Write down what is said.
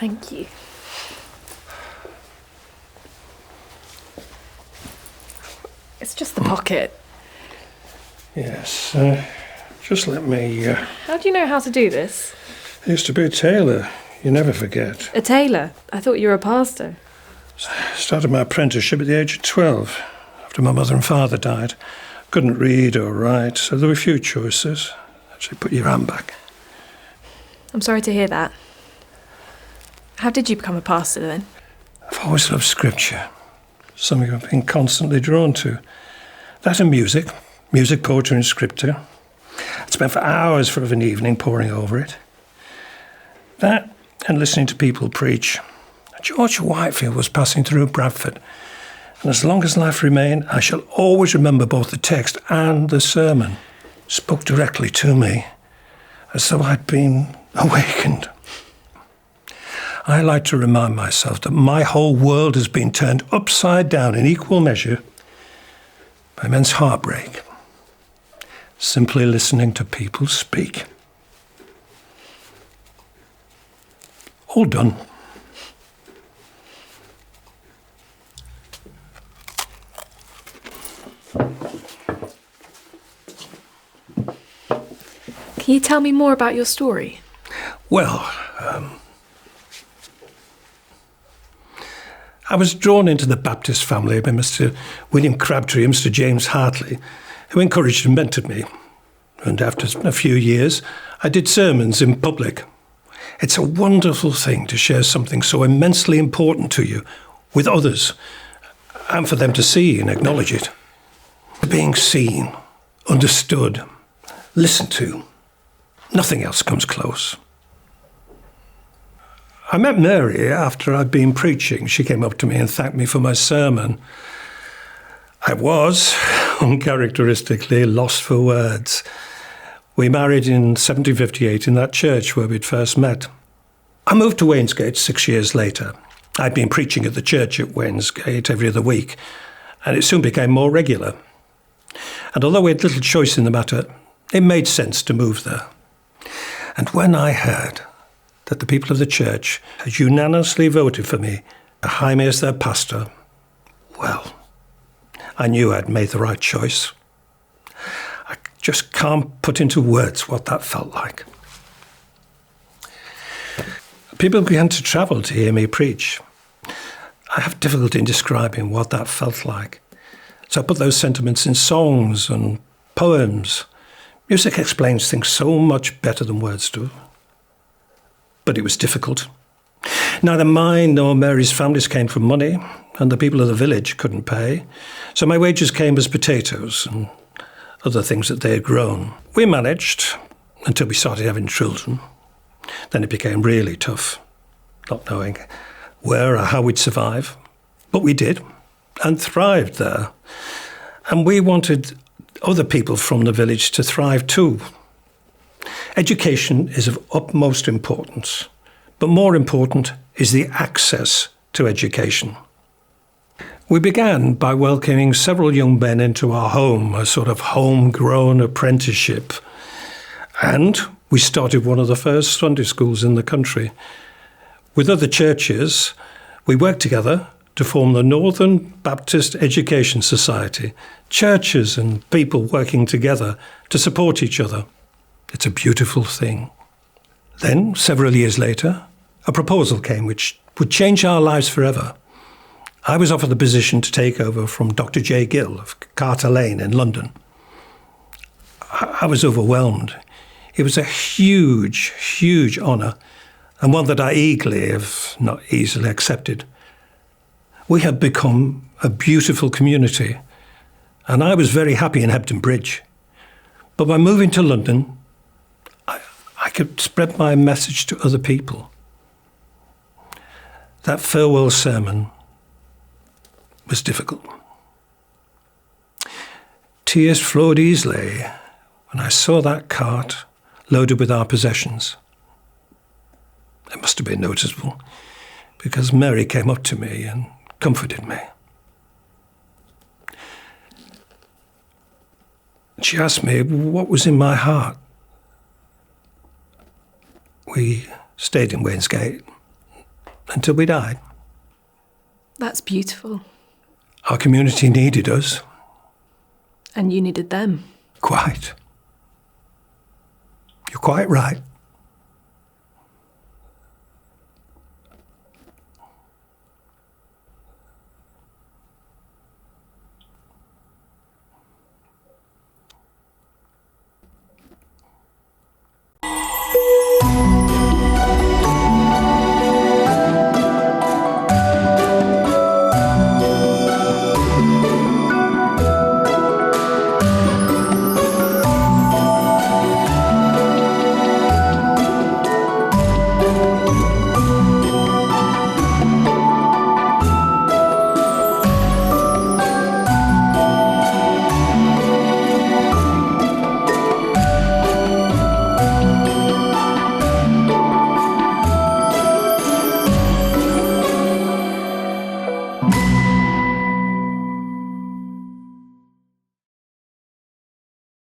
Thank you. It's just the pocket. Yes, just let me... How do you know how to do this? I used to be a tailor. You never forget. A tailor? I thought you were a pastor. Started my apprenticeship at the age of 12, after my mother and father died. Couldn't read or write, so there were few choices. Actually, put your hand back. I'm sorry to hear that. How did you become a pastor then? I've always loved scripture. Something I've been constantly drawn to. That and music. Music, poetry and scripture. I'd spend for hours of an evening poring over it. That and listening to people preach. George Whitefield was passing through Bradford, and as long as life remained, I shall always remember both the text and the sermon. Spoke directly to me, as though I'd been awakened. I like to remind myself that my whole world has been turned upside down in equal measure by immense heartbreak, simply listening to people speak. All done. Can you tell me more about your story? Well, I was drawn into the Baptist family by Mr. William Crabtree and Mr. James Hartley, who encouraged and mentored me. And after a few years, I did sermons in public. It's a wonderful thing to share something so immensely important to you with others, and for them to see and acknowledge it. Being seen, understood, listened to. Nothing else comes close. I met Mary after I'd been preaching. She came up to me and thanked me for my sermon. I was, uncharacteristically, lost for words. We married in 1758 in that church where we'd first met. I moved to Wainsgate 6 years later. I'd been preaching at the church at Wainsgate every other week, and it soon became more regular. And although we had little choice in the matter, it made sense to move there. And when I heard that the people of the church had unanimously voted for me to hire me as their pastor, well, I knew I'd made the right choice. I just can't put into words what that felt like. People began to travel to hear me preach. I have difficulty in describing what that felt like. So I put those sentiments in songs and poems. Music explains things so much better than words do. But it was difficult. Neither mine nor Mary's families came from money, and the people of the village couldn't pay. So my wages came as potatoes and other things that they had grown. We managed until we started having children. Then it became really tough, not knowing where or how we'd survive. But we did, and thrived there. And we wanted other people from the village to thrive too. Education is of utmost importance, but more important is the access to education. We began by welcoming several young men into our home, a sort of homegrown apprenticeship. And we started one of the first Sunday schools in the country. With other churches, we worked together to form the Northern Baptist Education Society, churches and people working together to support each other. It's a beautiful thing. Then, several years later, a proposal came which would change our lives forever. I was offered the position to take over from Dr. J. Gill of Carter Lane in London. I was overwhelmed. It was a huge, huge honour, and one that I eagerly, if not easily, accepted. We had become a beautiful community, and I was very happy in Hebden Bridge. But by moving to London, I could spread my message to other people. That farewell sermon was difficult. Tears flowed easily when I saw that cart loaded with our possessions. It must have been noticeable, because Mary came up to me and comforted me. She asked me what was in my heart. We stayed in Wainsgate until we died. That's beautiful. Our community needed us. And you needed them. Quite. You're quite right.